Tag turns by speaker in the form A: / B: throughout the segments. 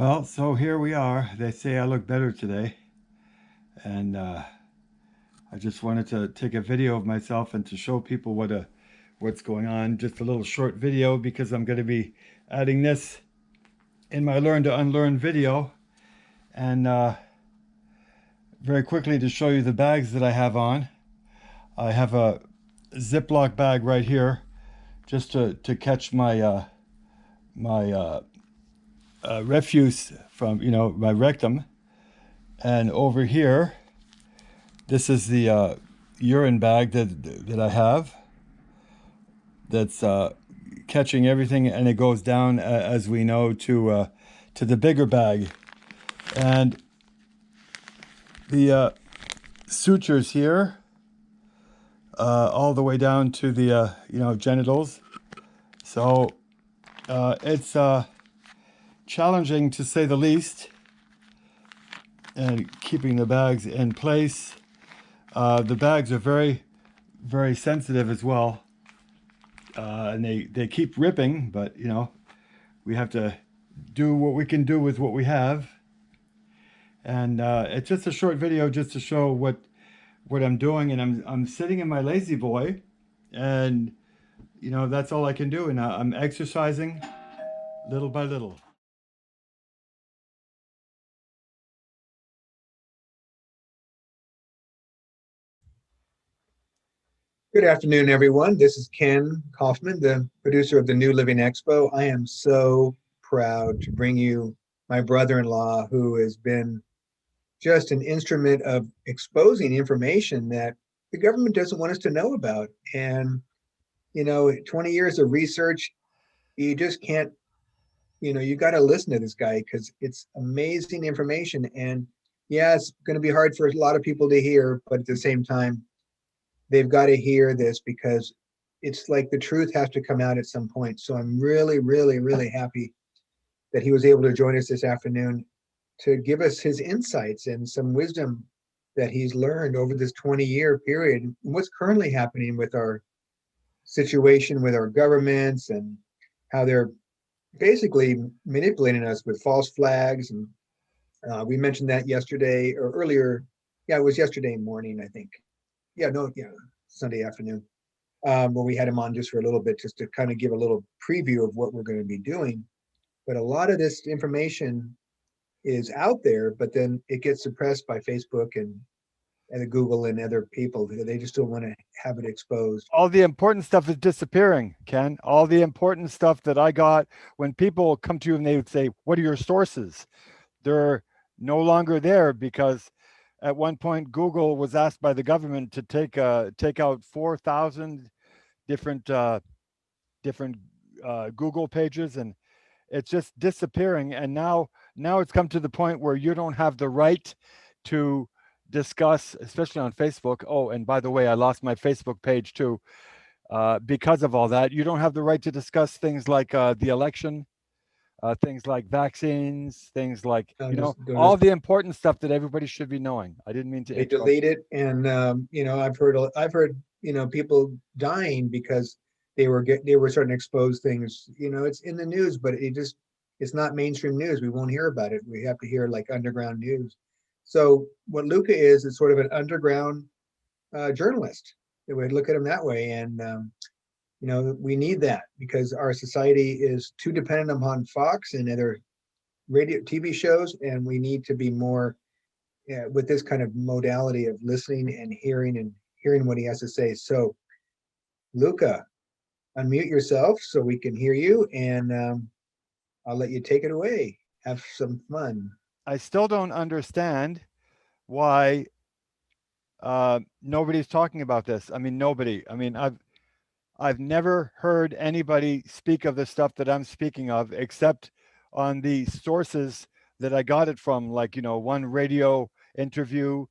A: Well, so here we are. They say I look better today, and I just wanted to take a video of myself and to show people what's going on. Just a little short video because I'm going to be adding this in my Learn to Unlearn video, and very quickly to show you the bags that I have on. I have a Ziploc bag right here, just to catch my refuse from my rectum, and over here this is the urine bag that I have that's catching everything, and it goes down, as we know, to the bigger bag. And the sutures here, all the way down to the genitals. So it's challenging to say the least, and keeping the bags in place. The bags are very, very sensitive as well, and they keep ripping, but we have to do what we can do with what we have. And it's just a short video just to show what I'm doing, and I'm sitting in my lazy boy, and that's all I can do, and I'm exercising little by little.
B: Good afternoon, everyone. This is Ken Kaufman, the producer of the New Living Expo. I am so proud to bring you my brother-in-law, who has been just an instrument of exposing information that the government doesn't want us to know about. And, 20 years of research, you just can't, you got to listen to this guy because it's amazing information. And yeah, it's going to be hard for a lot of people to hear, but at the same time, they've got to hear this because it's like the truth has to come out at some point. So I'm really, really, really happy that he was able to join us this afternoon to give us his insights and some wisdom that he's learned over this 20-year period and what's currently happening with our situation with our governments and how they're basically manipulating us with false flags. And we mentioned that yesterday or earlier. Yeah, it was yesterday morning, I think. Sunday afternoon, where we had him on just for a little bit, just to kind of give a little preview of what we're going to be doing. But a lot of this information is out there, but then it gets suppressed by Facebook and Google and other people. They just don't want to have it exposed.
A: All the important stuff is disappearing, Ken. All the important stuff that I got, when people come to you and they would say, "What are your sources?" They're no longer there, because at one point Google was asked by the government to take out 4,000 different Google pages, and it's just disappearing. And now it's come to the point where you don't have the right to discuss, especially on Facebook. Oh, and by the way, I lost my Facebook page too, because of all that. You don't have the right to discuss things like the election, things like vaccines, things like all the important stuff that everybody should be knowing. I didn't mean to
B: they
A: interrupt.
B: delete it, and I've heard people dying because they were starting to expose things. It's in the news, but it's not mainstream news. We won't hear about it. We have to hear like underground news. So what Luca is sort of an underground journalist. We look at him that way, and we need that because our society is too dependent upon Fox and other radio TV shows, and we need to be more with this kind of modality of listening and hearing what he has to say. So, Luca, unmute yourself so we can hear you, and I'll let you take it away. Have some fun.
A: I still don't understand why nobody's talking about this. I mean, nobody. I mean, I've never heard anybody speak of the stuff that I'm speaking of, except on the sources that I got it from, like one radio interview,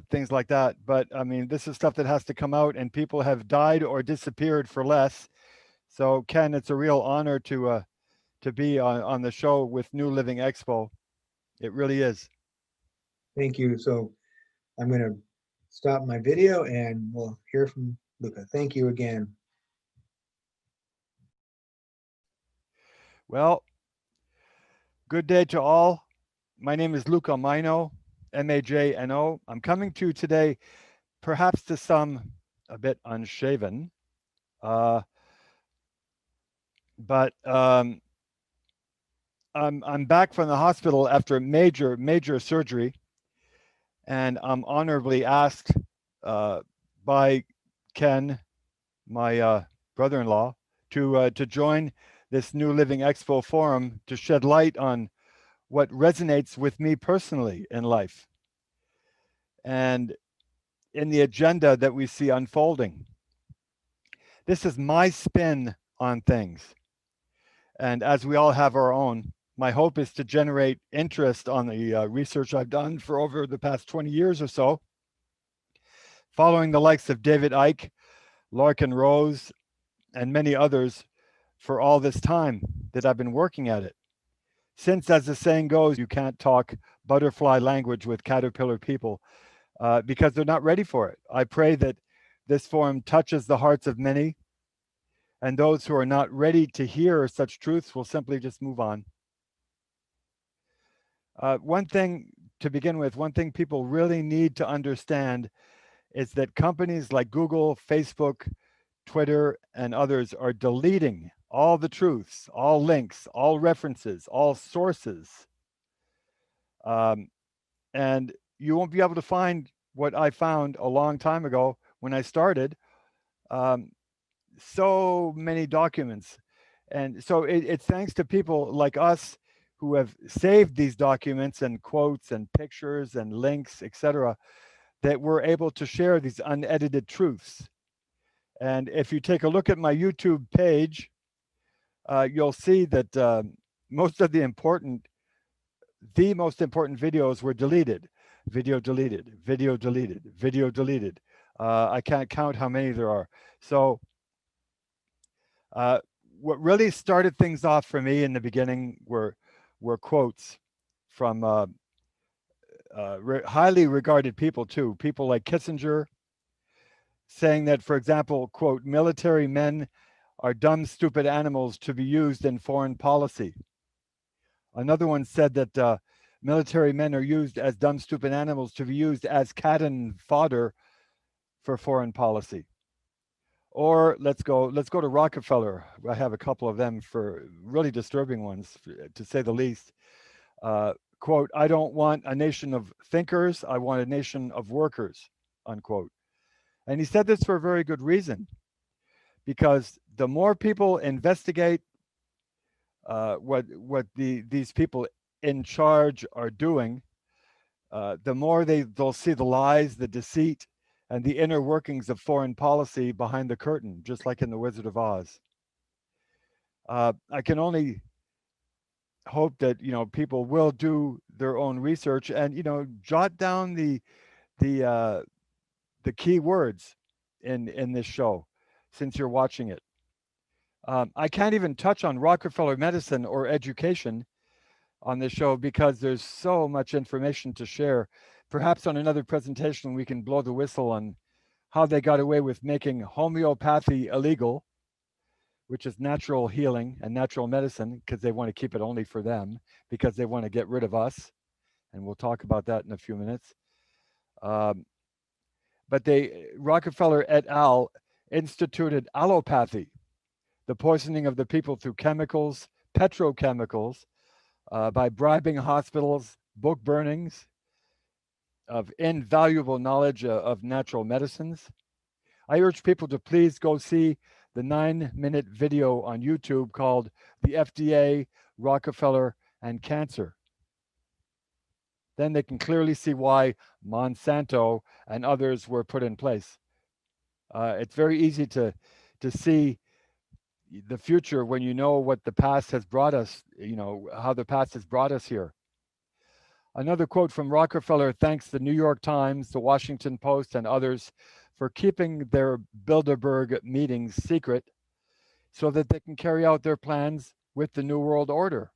A: things like that. But I mean, this is stuff that has to come out, and people have died or disappeared for less. So, Ken, it's a real honor to be on the show with New Living Expo. It really is.
B: Thank you. So I'm going to stop my video and we'll hear from Luca. Thank you again.
A: Well, Good day to all. My name is Luca Majno, Majno. I'm coming to you today, perhaps to some a bit unshaven, uh, but I'm back from the hospital after major surgery, and I'm honorably asked uh, by Ken, my brother-in-law, to join this New Living Expo forum to shed light on what resonates with me personally in life and in the agenda that we see unfolding. This is my spin on things. And as we all have our own, my hope is to generate interest on the research I've done for over the past 20 years or so, following the likes of David Icke, Larkin Rose, and many others for all this time that I've been working at it. Since, as the saying goes, you can't talk butterfly language with caterpillar people because they're not ready for it. I pray that this forum touches the hearts of many, and those who are not ready to hear such truths will simply just move on. One thing to begin with, one thing people really need to understand is that companies like Google, Facebook, Twitter, and others are deleting all the truths, all links, all references, all sources. And you won't be able to find what I found a long time ago when I started. So many documents. And so it's thanks to people like us who have saved these documents and quotes and pictures and links, etc., that we're able to share these unedited truths. And if you take a look at my YouTube page, you'll see that most of the most important videos were deleted. Video deleted, video deleted, video deleted. I can't count how many there are. So what really started things off for me in the beginning were quotes from highly regarded people too. People like Kissinger saying that, for example, quote, military men are dumb, stupid animals to be used in foreign policy. Another one said that military men are used as dumb, stupid animals to be used as cannon fodder for foreign policy. Or let's go to Rockefeller. I have a couple of them for really disturbing ones, to say the least. Quote, I don't want a nation of thinkers, I want a nation of workers, unquote. And he said this for a very good reason, because the more people investigate what these people in charge are doing, the more they'll see the lies, the deceit, and the inner workings of foreign policy behind the curtain, just like in The Wizard of Oz. I can only hope that people will do their own research and jot down the key words in this show, since you're watching it. I can't even touch on Rockefeller medicine or education on this show because there's so much information to share. Perhaps on another presentation we can blow the whistle on how they got away with making homeopathy illegal, which is natural healing and natural medicine, because they want to keep it only for them, because they want to get rid of us. And we'll talk about that in a few minutes. But Rockefeller et al. Instituted allopathy, the poisoning of the people through chemicals, petrochemicals, by bribing hospitals, book burnings of invaluable knowledge of natural medicines. I urge people to please go see the 9-minute video on YouTube called The FDA, Rockefeller, and Cancer. Then they can clearly see why Monsanto and others were put in place. It's very easy to see the future when you know what the past has brought us, how the past has brought us here. Another quote from Rockefeller thanks the New York Times, the Washington Post, and others for keeping their Bilderberg meetings secret so that they can carry out their plans with the New World Order.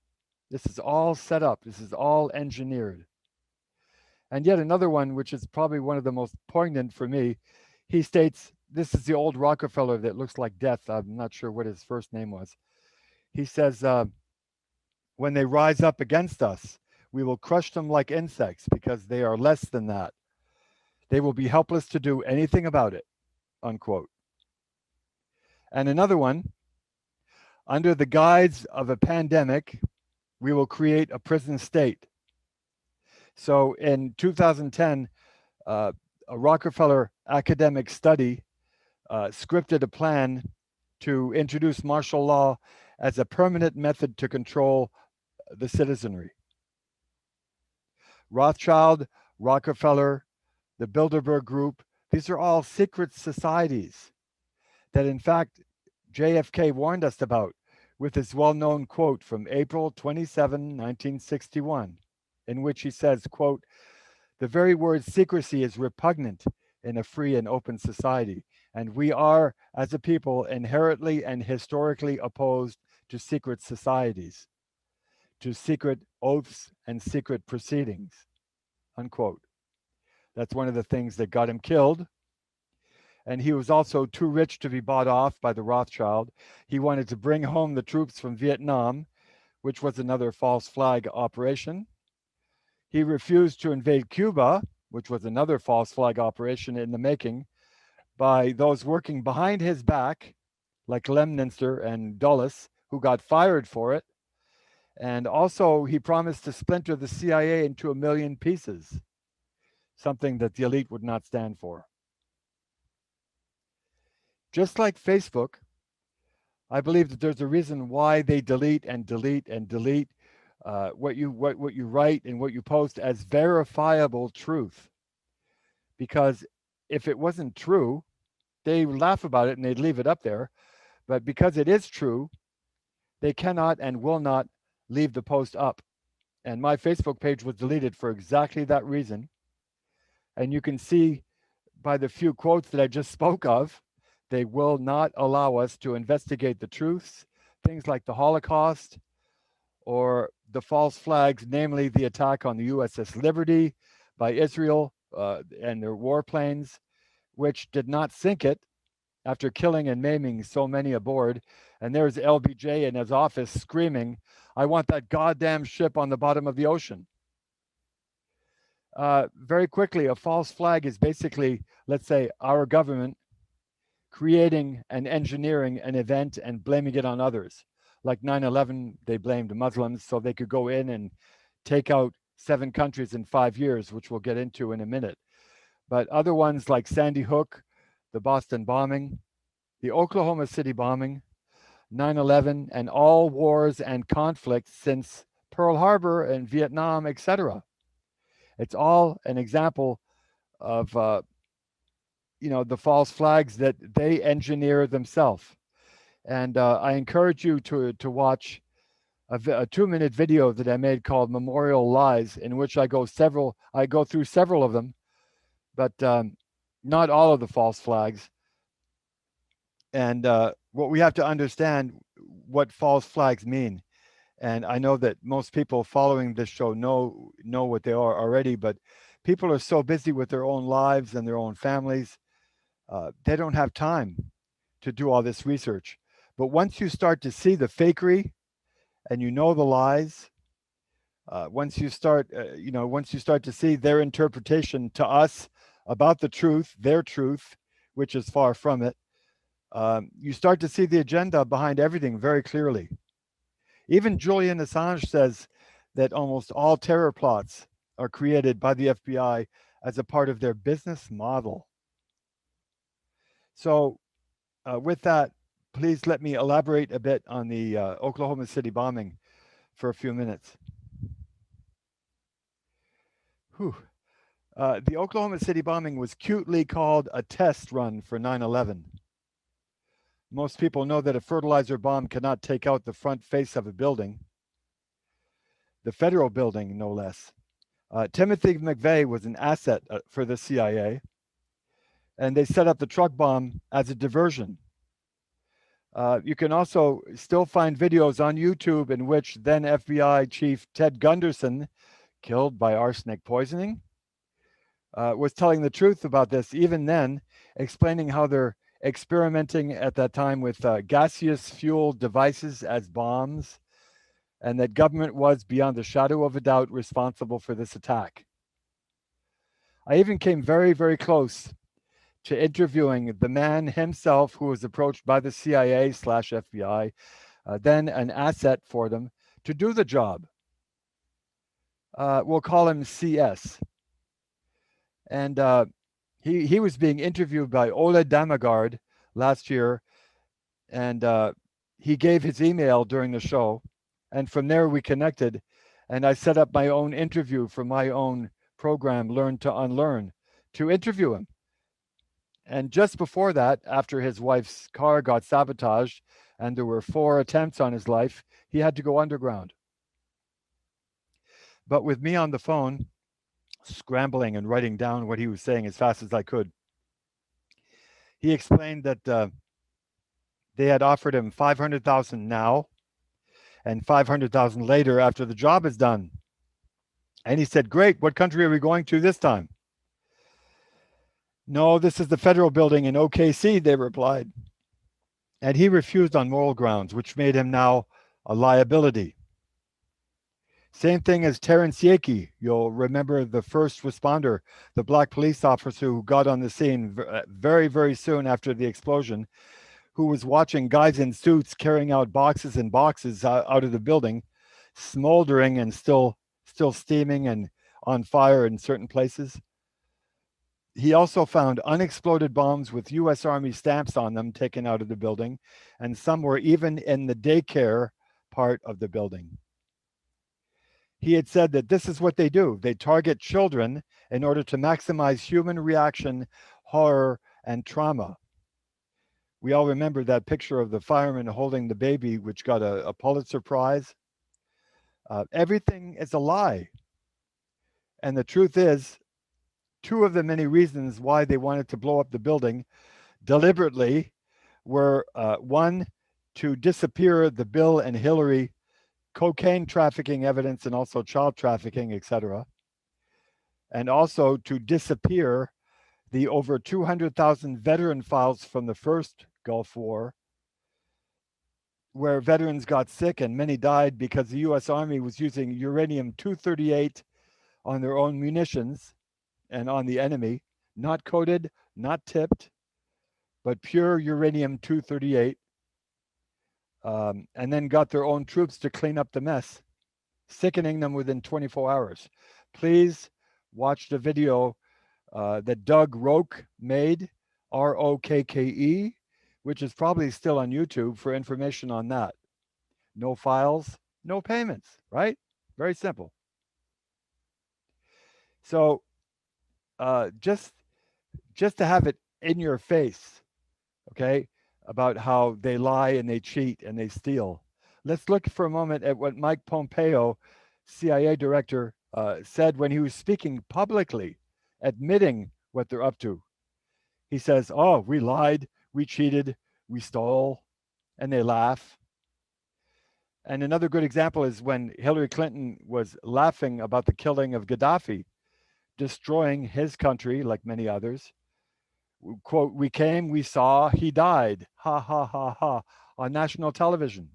A: This is all set up. This is all engineered. And yet another one, which is probably one of the most poignant for me, he states, this is the old Rockefeller that looks like death. I'm not sure what his first name was. He says, when they rise up against us, we will crush them like insects because they are less than that. They will be helpless to do anything about it, unquote. And another one, under the guise of a pandemic, we will create a prison state. So in 2010, a Rockefeller academic study scripted a plan to introduce martial law as a permanent method to control the citizenry. Rothschild, Rockefeller, the Bilderberg Group, these are all secret societies that, in fact, JFK warned us about with his well-known quote from April 27, 1961, in which he says, quote, "The very word secrecy is repugnant in a free and open society, and we are, as a people, inherently and historically opposed to secret societies, to secret oaths and secret proceedings," unquote. That's one of the things that got him killed. And he was also too rich to be bought off by the Rothschild. He wanted to bring home the troops from Vietnam, which was another false flag operation. He refused to invade Cuba, which was another false flag operation in the making, by those working behind his back, like Lemnitzer and Dulles, who got fired for it. And also, he promised to splinter the CIA into 1,000,000 pieces, something that the elite would not stand for. Just like Facebook, I believe that there's a reason why they delete and delete and delete what you write and what you post as verifiable truth. Because if it wasn't true, they would laugh about it and they'd leave it up there. But because it is true, they cannot and will not leave the post up. And my Facebook page was deleted for exactly that reason. And you can see by the few quotes that I just spoke of, they will not allow us to investigate the truths, things like the Holocaust or the false flags, namely the attack on the USS Liberty by Israel and their warplanes, which did not sink it after killing and maiming so many aboard. And there's LBJ in his office screaming, "I want that goddamn ship on the bottom of the ocean." Very quickly, a false flag is basically, let's say, our government creating and engineering an event and blaming it on others. Like 9/11, they blamed Muslims so they could go in and take out 7 countries in 5 years, which we'll get into in a minute. But other ones like Sandy Hook, the Boston bombing, the Oklahoma City bombing, 9/11, and all wars and conflicts since Pearl Harbor and Vietnam, etc. It's all an example of the false flags that they engineer themselves. And I encourage you to watch a 2-minute video that I made called Memorial Lies, in which I go through several of them, but not all of the false flags. And what we have to understand what false flags mean. And I know that most people following this show know what they are already, but people are so busy with their own lives and their own families, they don't have time to do all this research. But once you start to see the fakery and the lies, once you start to see their interpretation to us about the truth, their truth, which is far from it, you start to see the agenda behind everything very clearly. Even Julian Assange says that almost all terror plots are created by the FBI as a part of their business model. So with that, please let me elaborate a bit on the Oklahoma City bombing for a few minutes. The Oklahoma City bombing was cutely called a test run for 9/11. Most people know that a fertilizer bomb cannot take out the front face of a building, the federal building, no less. Timothy McVeigh was an asset for the CIA, and they set up the truck bomb as a diversion. You can also still find videos on YouTube in which then FBI Chief Ted Gunderson, killed by arsenic poisoning, was telling the truth about this even then, explaining how they're experimenting at that time with gaseous fuel devices as bombs, and that government was, beyond a shadow of a doubt, responsible for this attack. I even came very, very close to interviewing the man himself who was approached by the CIA/FBI, then an asset for them, to do the job. We'll call him CS. And he was being interviewed by Ola Damagard last year, and he gave his email during the show, and from there we connected, and I set up my own interview for my own program, Learn to Unlearn, to interview him. And just before that, after his wife's car got sabotaged and there were 4 attempts on his life, he had to go underground. But with me on the phone, scrambling and writing down what he was saying as fast as I could, he explained that they had offered him 500,000 now and 500,000 later after the job is done. And he said, "Great, what country are we going to this time?" "No, this is the federal building in OKC," they replied. And he refused on moral grounds, which made him now a liability. Same thing as Terrence Yake. You'll remember the first responder, the black police officer who got on the scene very, very soon after the explosion, who was watching guys in suits carrying out boxes and boxes out of the building, smoldering and still steaming and on fire in certain places. He also found unexploded bombs with US Army stamps on them taken out of the building, and some were even in the daycare part of the building. He had said that this is what they do. They target children in order to maximize human reaction, horror, and trauma. We all remember that picture of the fireman holding the baby, which got a Pulitzer Prize. Everything is a lie. And the truth is, 2 of the many reasons why they wanted to blow up the building deliberately were 1, to disappear the Bill and Hillary cocaine trafficking evidence and also child trafficking, etc. And also to disappear the over 200,000 veteran files from the first Gulf War, where veterans got sick and many died because the US Army was using uranium-238 on their own munitions and on the enemy, not coated, not tipped, but pure uranium-238, and then got their own troops to clean up the mess, sickening them within 24 hours. Please watch the video that Doug Roke made, Rokke, which is probably still on YouTube, for information on that. No files, no payments, right? Very simple. So just to have it in your face, okay, about how they lie and they cheat and they steal. Let's look for a moment at what Mike Pompeo, CIA director, said when he was speaking publicly, admitting what they're up to. He says, "Oh, we lied, we cheated, we stole," and they laugh. And another good example is when Hillary Clinton was laughing about the killing of Gaddafi, destroying his country like many others. Quote, "We came, we saw, he died, ha, ha, ha, ha," on national television.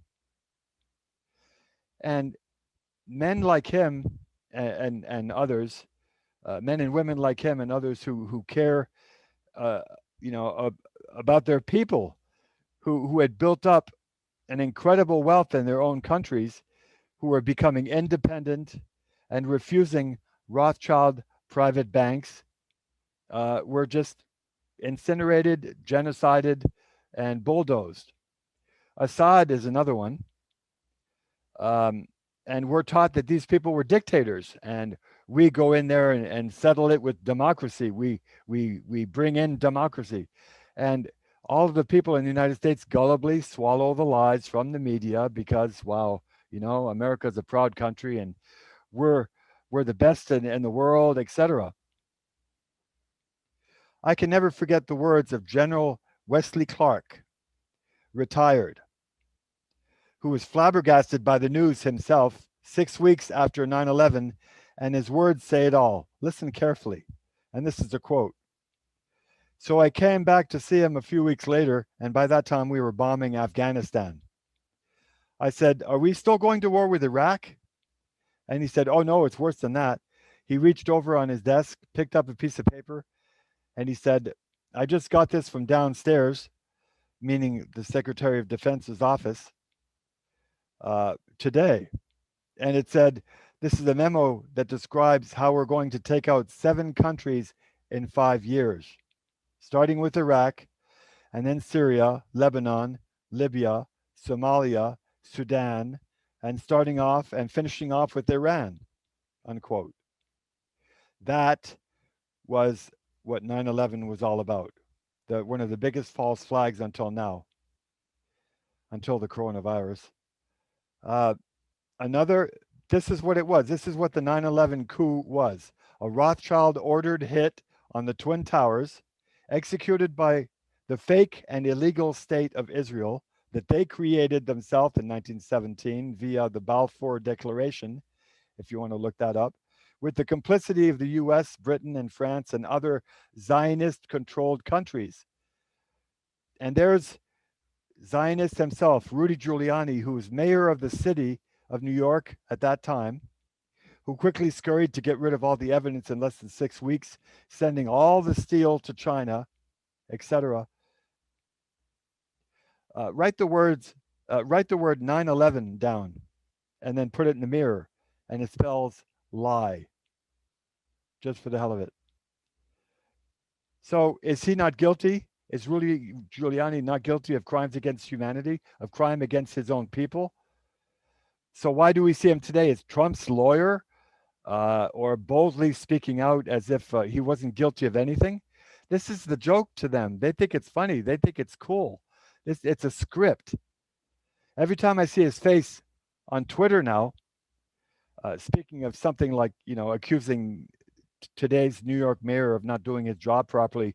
A: And men like him and others, men and women like him and others who care, about their people, who had built up an incredible wealth in their own countries, who were becoming independent and refusing Rothschild private banks, were just incinerated, genocided, and bulldozed. Assad is another one. And we're taught that these people were dictators, and we go in there and settle it with democracy. We bring in democracy. And all of the people in the United States gullibly swallow the lies from the media because, wow, America's a proud country and we're the best in the world, etc. I can never forget the words of General Wesley Clark, retired, who was flabbergasted by the news himself 6 weeks after 9/11, and his words say it all. Listen carefully. And this is a quote. "So I came back to see him a few weeks later, and by that time we were bombing Afghanistan. I said, "Are we still going to war with Iraq?" And he said, "Oh no, it's worse than that." He reached over on his desk, picked up a piece of paper, and he said, "I just got this from downstairs," meaning the Secretary of Defense's office, today. And it said, "This is a memo that describes how we're going to take out 7 countries in 5 years, starting with Iraq, and then Syria, Lebanon, Libya, Somalia, Sudan, and starting off and finishing off with Iran," unquote. That was what 9/11 was all about. One of the biggest false flags until now, until the coronavirus. Uh, another, this is what it was. This is what the 9/11 coup was. A Rothschild ordered hit on the Twin Towers, executed by the fake and illegal state of Israel that they created themselves in 1917 via the Balfour Declaration, if you want to look that up, with the complicity of the US, Britain, and France, and other Zionist controlled countries. And there's Zionist himself, Rudy Giuliani, who was mayor of the city of New York at that time, who quickly scurried to get rid of all the evidence in less than 6 weeks, sending all the steel to China, etc. Write the word 9/11 down, and then put it in the mirror, and it spells lie, just for the hell of it. So is he not guilty? Is Rudy Giuliani not guilty of crimes against humanity, of crime against his own people? So why do we see him today as Trump's lawyer, or boldly speaking out as if he wasn't guilty of anything? This is the joke to them. They think it's funny. They think it's cool. It's a script. Every time I see his face on Twitter now, speaking of something like, accusing today's New York mayor of not doing his job properly,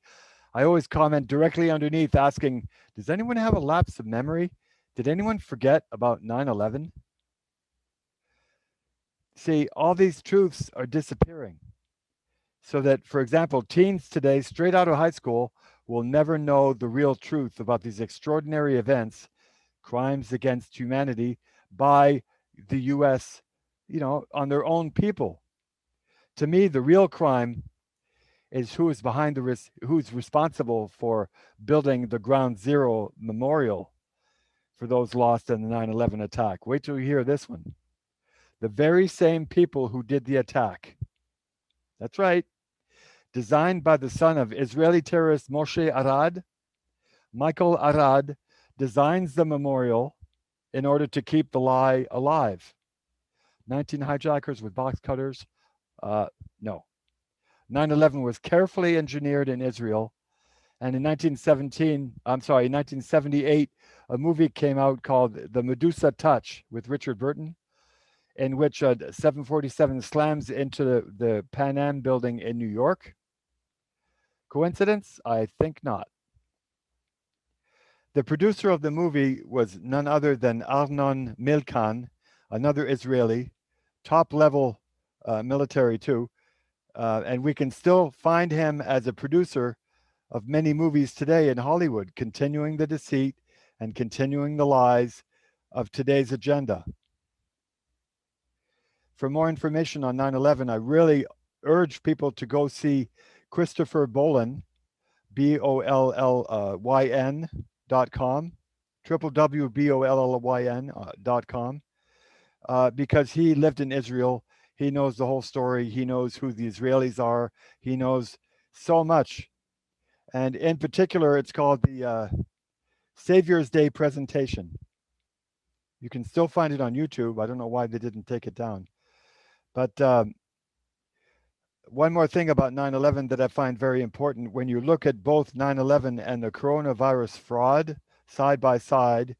A: I always comment directly underneath asking, does anyone have a lapse of memory? Did anyone forget about 9/11? See, all these truths are disappearing. So that, for example, teens today, straight out of high school, will never know the real truth about these extraordinary events, crimes against humanity by the US, on their own people. To me, the real crime is who's responsible for building the Ground Zero Memorial for those lost in the 9/11 attack. Wait till you hear this one. The very same people who did the attack. That's right. Designed by the son of Israeli terrorist Moshe Arad, Michael Arad designs the memorial in order to keep the lie alive. 19 hijackers with box cutters? No. 9/11 was carefully engineered in Israel. And in 1978, a movie came out called The Medusa Touch with Richard Burton, in which a 747 slams into the Pan Am building in New York. Coincidence? I think not. The producer of the movie was none other than Arnon Milchan, another Israeli, top level military too, and we can still find him as a producer of many movies today in Hollywood, continuing the deceit and continuing the lies of today's agenda. For more information on 9/11, I really urge people to go see Christopher Bolin, BOLLYN.com, www.bollyn.com, because he lived in Israel. He knows the whole story. He knows who the Israelis are. He knows so much. And in particular, it's called the Savior's Day presentation. You can still find it on YouTube. I don't know why they didn't take it down. But one more thing about 9/11 that I find very important. When you look at both 9/11 and the coronavirus fraud side by side,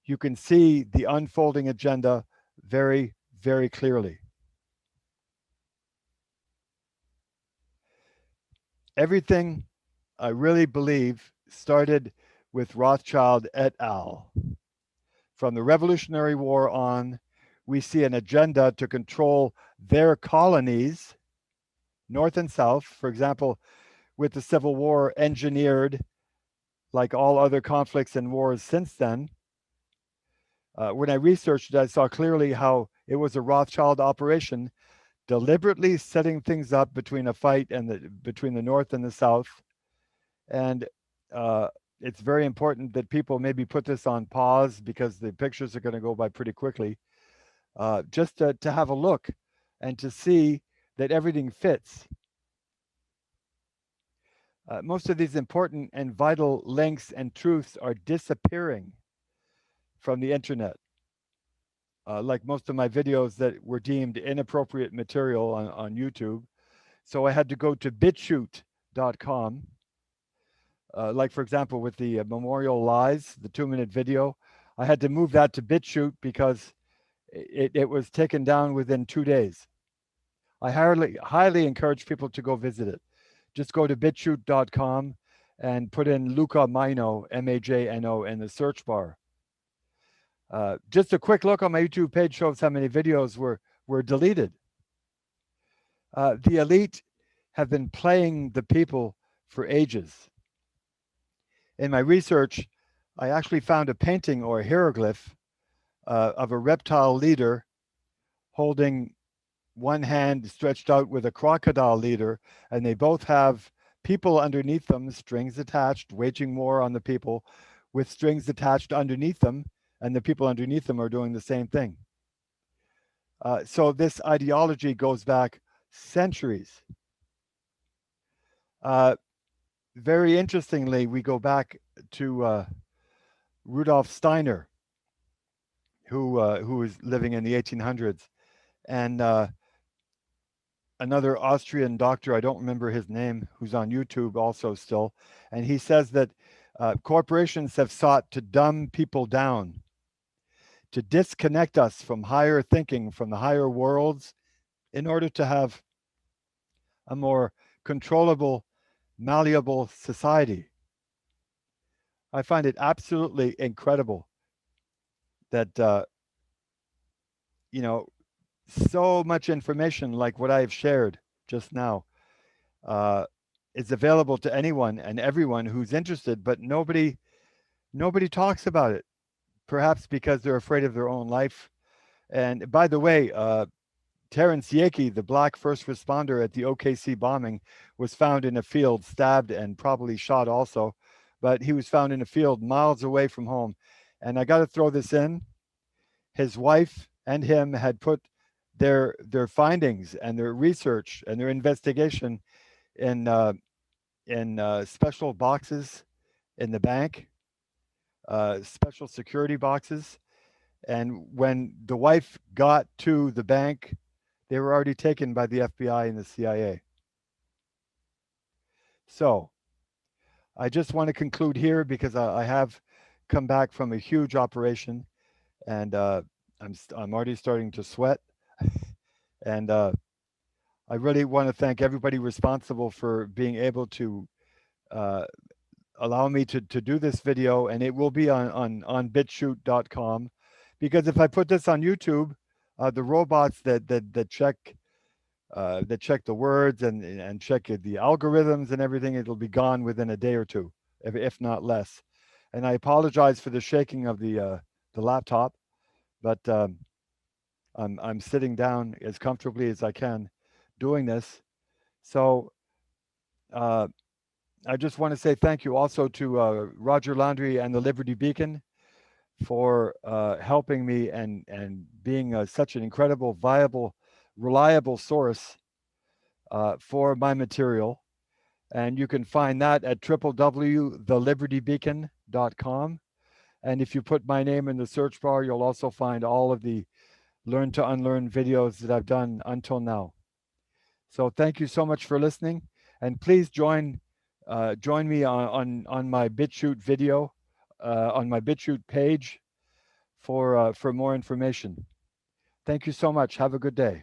A: you can see the unfolding agenda very, very clearly. Everything, I really believe, started with Rothschild et al. From the Revolutionary War on, we see an agenda to control their colonies, North and South. For example, with the Civil War engineered, like all other conflicts and wars since then, When I researched it, I saw clearly how it was a Rothschild operation, deliberately setting things up between a fight and between the North and the South. And it's very important that people maybe put this on pause because the pictures are going to go by pretty quickly, just to have a look and to see that everything fits. Most of these important and vital links and truths are disappearing from the internet. Like most of my videos that were deemed inappropriate material on YouTube. So I had to go to bitshoot.com. Like, for example, with the Memorial Lies, the 2-minute video, I had to move that to BitChute because it was taken down within 2 days. I highly encourage people to go visit it. Just go to bitshoot.com and put in Luca Majno, M-A-J-N-O, in the search bar. Just a quick look on my YouTube page shows how many videos were deleted. The elite have been playing the people for ages. In my research, I actually found a painting or a hieroglyph of a reptile leader holding one hand stretched out with a crocodile leader, and they both have people underneath them, strings attached, waging war on the people with strings attached underneath them, and the people underneath them are doing the same thing. So this ideology goes back centuries. Very interestingly, we go back to Rudolf Steiner, who was living in the 1800s, and another Austrian doctor, I don't remember his name, who's on YouTube also still, and he says that corporations have sought to dumb people down, to disconnect us from higher thinking, from the higher worlds, in order to have a more controllable, malleable society. I find it absolutely incredible that, you know, so much information like what I have shared just now is available to anyone and everyone who's interested, but nobody talks about it, perhaps because they're afraid of their own life. And by the way, Terrence Yake, the black first responder at the OKC bombing, was found in a field, stabbed and probably shot also, but he was found in a field miles away from home. And I got to throw this in. His wife and him had put their findings and their research and their investigation in special boxes in the bank, special security boxes. And when the wife got to the bank, they were already taken by the FBI and the CIA. So I just want to conclude here because I have come back from a huge operation, and I'm already starting to sweat. And I really want to thank everybody responsible for being able to allow me to do this video, and it will be on bitshoot.com, because if I put this on YouTube, the robots that check the words and check the algorithms and everything, it'll be gone within a day or two, if not less. And I apologize for the shaking of the laptop, but I'm sitting down as comfortably as I can doing this. So I just want to say thank you also to Roger Laundrie and the Liberty Beacon for helping me and being such an incredible, viable, reliable source for my material. And you can find that at www.thelibertybeacon.com. And if you put my name in the search bar, you'll also find all of the Learn to Unlearn videos that I've done until now. So thank you so much for listening, and please join me on my BitChute video, on my BitChute page for more information. Thank you so much. Have a good day.